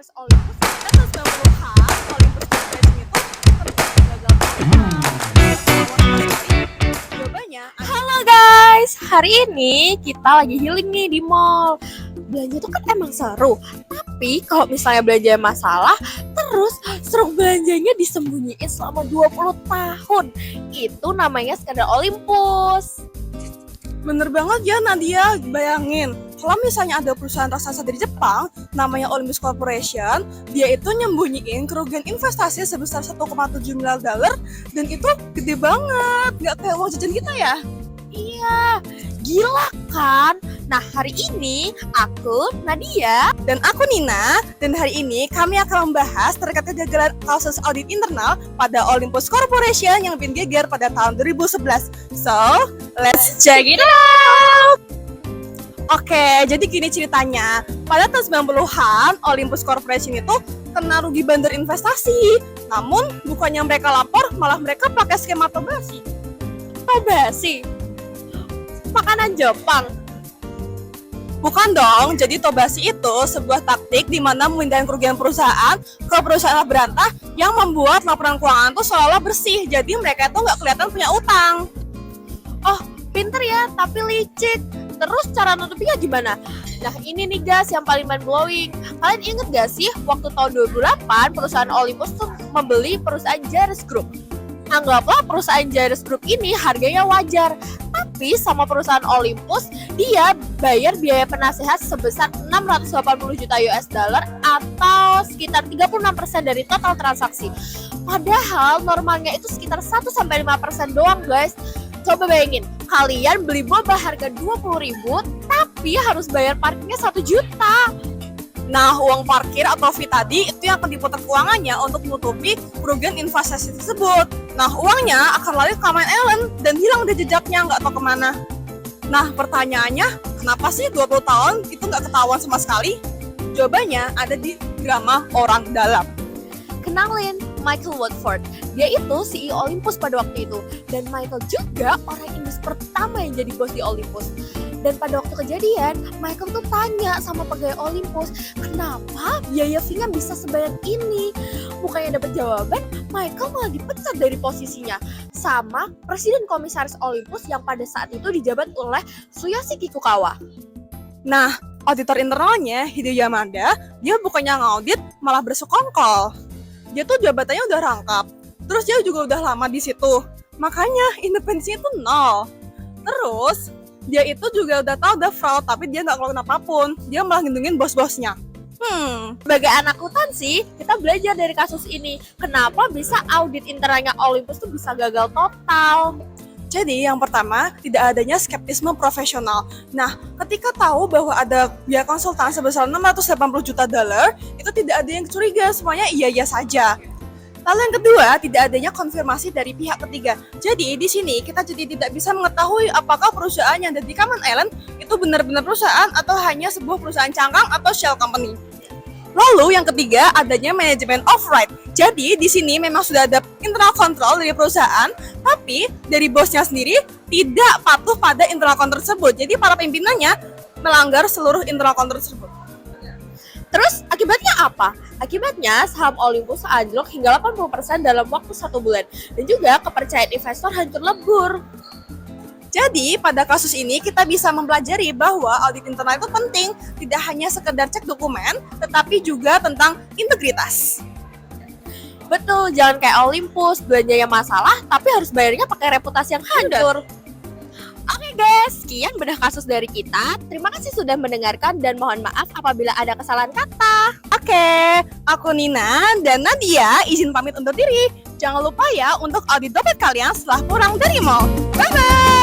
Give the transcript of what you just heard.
Olympus kan tahun 90-an, Olympus Corporation itu sempat gagal jawabannya. Halo guys, hari ini kita lagi healing nih di mall. Belanja tuh kan emang seru, tapi kalau misalnya belanja masalah, terus seru belanjanya disembunyiin selama 20 tahun. Itu namanya skandal Olympus. Bener banget ya Nadia, bayangin kalau misalnya ada perusahaan raksasa dari Jepang namanya Olympus Corporation, dia itu nyembunyiin kerugian investasi sebesar 1,7 miliar dolar dan itu gede banget, nggak kayak uang jajan kita ya. Iya, gila kan? Nah, hari ini aku, Nadia, Dan aku Nina, dan hari ini kami akan membahas terkait kegagalan kasus audit internal pada Olympus Corporation yang bikin geger pada tahun 2011. So, let's check it out! Oke, jadi gini ceritanya. Pada tahun 90-an, Olympus Corporation itu kena rugi bandar investasi. Namun, bukannya mereka lapor, malah mereka pakai skema tobasi. Tobasi, makanan Jepang. Bukan dong, jadi tobasi itu sebuah taktik di mana memindahkan kerugian perusahaan ke perusahaan berantah yang membuat laporan keuangan itu seolah bersih. Jadi mereka itu nggak kelihatan punya utang. Oh, pinter ya, tapi licik. Terus cara nutupinnya gimana? Nah, ini nih guys yang paling mind-blowing. Kalian inget gak sih waktu tahun 2008 perusahaan Olympus tuh membeli perusahaan Gyrus Group? Anggaplah perusahaan Gyrus Group ini harganya wajar, tapi sama perusahaan Olympus dia bayar biaya penasehat sebesar 680 juta US dollar atau sekitar 36% dari total transaksi. Padahal normalnya itu sekitar 1-5% doang guys. Coba bayangin, kalian beli boba harga 20.000 tapi harus bayar parkirnya 1 juta. Nah, uang parkir atau fee tadi itu yang akan diputar keuangannya untuk menutupi kerugian investasi tersebut. Nah, uangnya akan lari ke Cayman Island dan hilang di jejaknya, nggak tahu kemana. Nah, pertanyaannya, kenapa sih 20 tahun itu nggak ketahuan sama sekali? Jawabannya ada di drama Orang Dalam. Kenalin, Michael Woodford. Dia itu CEO Olympus pada waktu itu. Dan Michael juga orang Inggris pertama yang jadi bos di Olympus. Dan pada waktu kejadian, Michael tuh tanya sama pegawai Olympus, kenapa biaya fee-nya bisa sebanyak ini? Bukannya dapat jawaban, Michael malah dipecat dari posisinya. Sama Presiden Komisaris Olympus yang pada saat itu dijabat oleh Tsuyoshi Kikukawa. Nah, auditor internalnya, Hideo Yamada, dia bukannya ngaudit, malah bersekongkol. Dia tuh jabatannya udah rangkap, terus dia juga udah lama di situ. Makanya independensinya tuh nol. Terus, dia itu juga udah tahu udah fraud, tapi dia nggak ngelakuin apapun. Dia malah ngelindungin bos-bosnya. Sebagai anak akuntansi, kita belajar dari kasus ini. Kenapa bisa audit internalnya Olympus tuh bisa gagal total? Jadi yang pertama, tidak adanya skeptisme profesional. Nah, ketika tahu bahwa ada biaya konsultan sebesar 680 juta dolar, itu tidak ada yang curiga, semuanya iya-iya saja. Lalu yang kedua, tidak adanya konfirmasi dari pihak ketiga. Jadi di sini kita jadi tidak bisa mengetahui apakah perusahaan yang ada di Cayman Island itu benar-benar perusahaan atau hanya sebuah perusahaan cangkang atau shell company. Lalu yang ketiga, adanya manajemen of right. Jadi di sini memang sudah ada internal control dari perusahaan, tapi dari bosnya sendiri tidak patuh pada internal control tersebut. Jadi para pimpinannya melanggar seluruh internal control tersebut. Terus akibatnya apa? Akibatnya saham Olympus anjlok hingga 80% dalam waktu 1 bulan. Dan juga kepercayaan investor hancur lebur. Jadi pada kasus ini kita bisa mempelajari bahwa audit internal itu penting, tidak hanya sekedar cek dokumen, tetapi juga tentang integritas. Betul, jangan kayak Olympus, belanjanya masalah tapi harus bayarnya pakai reputasi yang hancur. Oke guys, sekian bedah kasus dari kita. Terima kasih sudah mendengarkan dan mohon maaf apabila ada kesalahan kata. Oke, aku Nina dan Nadia izin pamit undur diri. Jangan lupa ya untuk audit dompet kalian setelah pulang dari mall. Bye-bye!